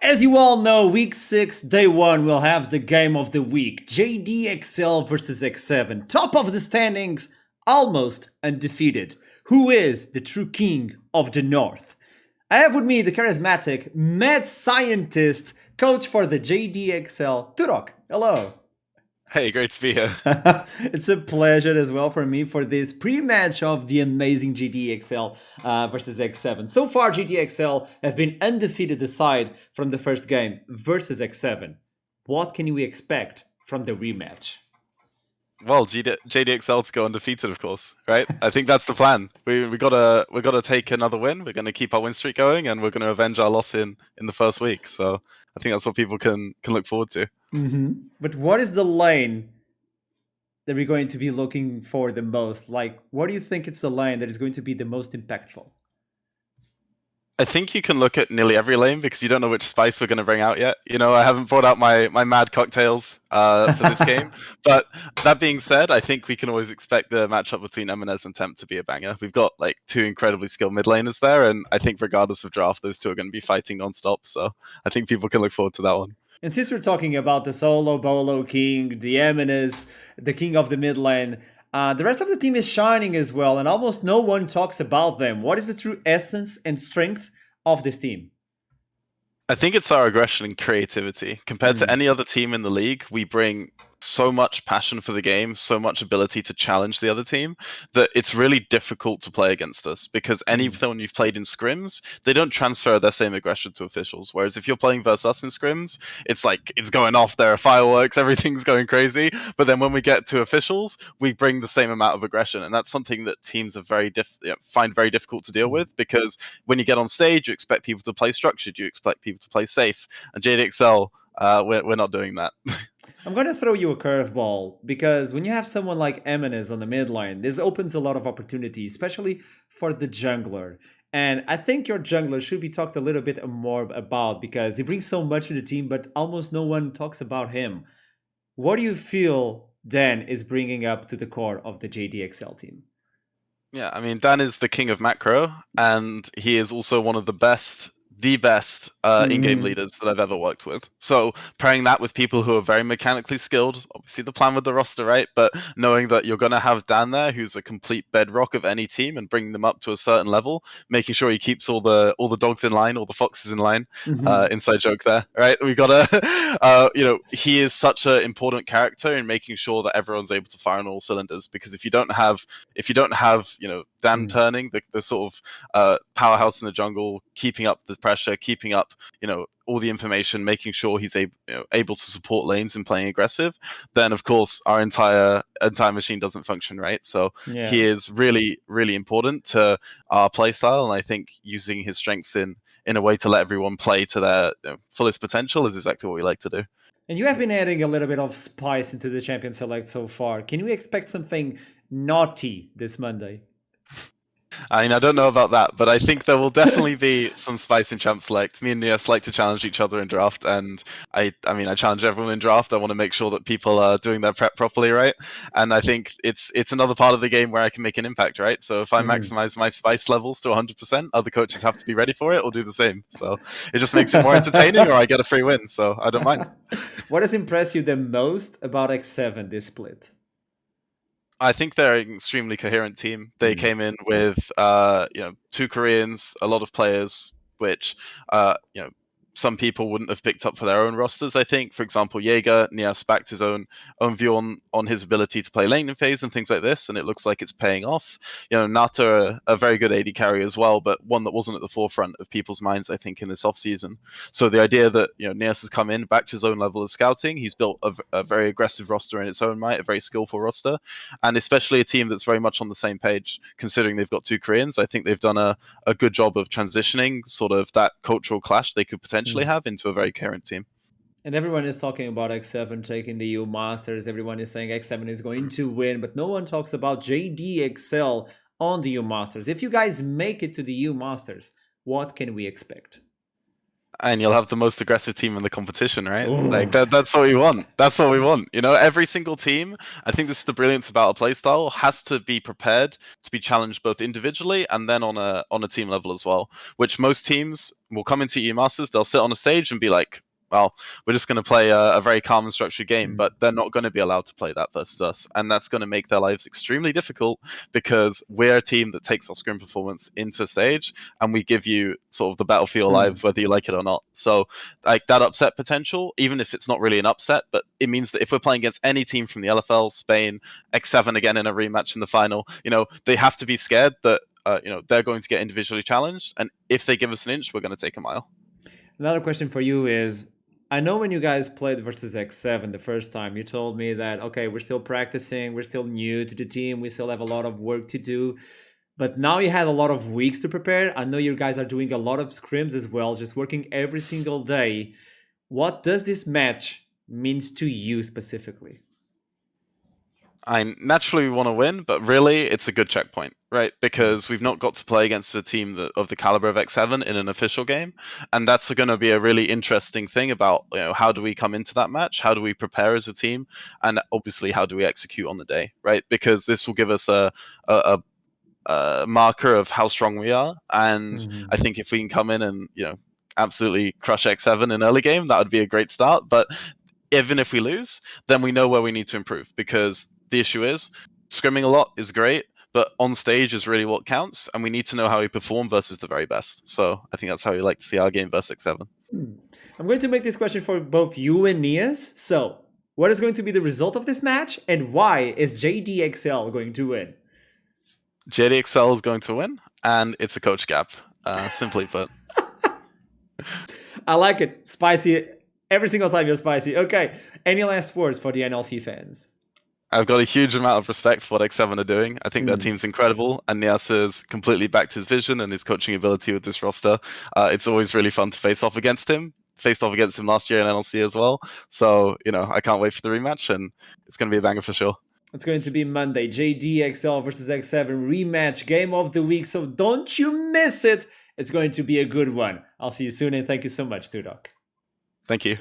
As you all know, week 6, day 1, we'll have the game of the week. JDXL versus X7. Top of the standings, almost undefeated. Who is the true king of the North? I have with me the charismatic mad scientist, coach for the JDXL, Turok. Hello. Hey, great to be here. It's a pleasure as well for me for this pre-match of the amazing GDXL versus X7. So far, GDXL has been undefeated aside from the first game versus X7. What can we expect from the rematch? Well, JDXL to go undefeated, of course, right? I think that's the plan. We gotta take another win. We're gonna keep our win streak going, and we're gonna avenge our loss in the first week. So I think that's what people can look forward to. But what is the lane that we're going to be looking for the most? Like, what do you think it's the lane that is going to be the most impactful? I think you can look at nearly every lane because you don't know which spice we're going to bring out yet. I haven't brought out my mad cocktails for this game. But that being said, I think we can always expect the matchup between Eminez and Temp to be a banger. We've got like two incredibly skilled mid laners there, and I think regardless of draft, those two are going to be fighting non-stop. So I think people can look forward to that one. And since we're talking about the solo bolo king, the Eminence, the king of the mid lane, the rest of the team is shining as well, and almost no one talks about them. What is the true essence and strength of this team? I think it's our aggression and creativity. Compared to Mm. any other team in the league, we bring so much passion for the game, so much ability to challenge the other team that it's really difficult to play against us because Mm. anyone you've played in scrims, they don't transfer their same aggression to officials. Whereas if you're playing versus us in scrims, it's like it's going off, there are fireworks, everything's going crazy. But then when we get to officials, we bring the same amount of aggression, and that's something that teams are find very difficult to deal Mm. with because when you get on stage, you expect people to play structured, you expect people to play safe, and JDXL, we're not doing that. I'm going to throw you a curveball because when you have someone like Eminence on the mid lane, this opens a lot of opportunities, especially for the jungler. And I think your jungler should be talked a little bit more about because he brings so much to the team, but almost no one talks about him. What do you feel Dan is bringing up to the core of the JDXL team? Yeah, I mean, Dan is the king of macro, and he is also one of the best in-game Hmm. leaders that I've ever worked with. So pairing that with people who are very mechanically skilled, obviously the plan with the roster, right? But knowing that you're going to have Dan there, who's a complete bedrock of any team, and bringing them up to a certain level, making sure he keeps all the dogs in line, all the foxes in line. Hmm. Inside joke there, right? We gotta, he is such an important character in making sure that everyone's able to fire on all cylinders. Because if you don't have Dan turning the sort of powerhouse in the jungle, keeping up the pressure, keeping up all the information, making sure he's able to support lanes and playing aggressive, then of course our entire machine doesn't function, right? So he Yeah. is really really important to our playstyle, and I think using his strengths in a way to let everyone play to their fullest potential is exactly what we like to do. And you have been adding a little bit of spice into the champion select so far. Can we expect something naughty this Monday? I mean, I don't know about that, but I think there will definitely be some spice in Champ Select. Me and Nias like to challenge each other in draft, and I challenge everyone in draft. I want to make sure that people are doing their prep properly, right? And I think it's another part of the game where I can make an impact, right? So if I Mhm. maximize my spice levels to 100%, other coaches have to be ready for it or do the same. So it just makes it more entertaining, or I get a free win. So I don't mind. What has impressed you the most about X7 this split? I think they're an extremely coherent team. They Mm. came in with two Koreans, a lot of players, which some people wouldn't have picked up for their own rosters. I think, for example, Jaeger Nias backed his own view on his ability to play lane phase and things like this, and it looks like it's paying off. Nata a very good AD carry as well, but one that wasn't at the forefront of people's minds, I think, in this off season. So the idea that Nias has come in, backed his own level of scouting, he's built a very aggressive roster in its own right, a very skillful roster, and especially a team that's very much on the same page, considering they've got two Koreans. I think they've done a good job of transitioning sort of that cultural clash they could potentially Mm. have into a very coherent team. And everyone is talking about X7 taking the EU Masters. Everyone is saying X7 is going to win, but no one talks about JDXL on the EU Masters. If you guys make it to the EU Masters, what can we expect? And you'll have the most aggressive team in the competition, right? Like Ooh. that's what we want. That's what we want. You know, every single team, I think this is the brilliance about a playstyle, has to be prepared to be challenged both individually and then on a team level as well. Which most teams will come into EU Masters, they'll sit on a stage and be like, well, we're just going to play a very calm and structured game, but they're not going to be allowed to play that versus us. And that's going to make their lives extremely difficult because we're a team that takes our scrim performance into stage and we give you sort of the battlefield lives whether you like it or not. So like that upset potential, even if it's not really an upset, but it means that if we're playing against any team from the LFL, Spain, X7 again in a rematch in the final, you know, they have to be scared that you know, they're going to get individually challenged, and if they give us an inch, we're going to take a mile. Another question for you is, I know when you guys played versus X7 the first time, you told me that, okay, we're still practicing, we're still new to the team, we still have a lot of work to do. But now you had a lot of weeks to prepare. I know you guys are doing a lot of scrims as well, just working every single day. What does this match means to you specifically? I naturally want to win, but really, it's a good checkpoint, right? Because we've not got to play against a team of the caliber of X7 in an official game, and that's going to be a really interesting thing about, you know, how do we come into that match, how do we prepare as a team, and obviously how do we execute on the day, right? Because this will give us a marker of how strong we are, and I think if we can come in and, you know, absolutely crush X7 in early game, that would be a great start. But even if we lose, then we know where we need to improve, because the issue is scrimming a lot is great, but on stage is really what counts, and we need to know how we perform versus the very best. So I think that's how we like to see our game versus X7. I'm going to make this question for both you and Nias. So, what is going to be the result of this match, and why is JDXL going to win? JDXL is going to win, and it's a coach gap, simply put. I like it. Spicy. Every single time you're spicy. Okay. Any last words for the NLC fans? I've got a huge amount of respect for what X7 are doing. I think their team's incredible, and Nias has completely backed his vision and his coaching ability with this roster. It's always really fun to face off against him. Faced off against him last year in NLC as well. So, you know, I can't wait for the rematch, and it's going to be a banger for sure. It's going to be Monday. JDXL versus X7 rematch game of the week. So don't you miss it. It's going to be a good one. I'll see you soon, and thank you so much, Torok. Thank you.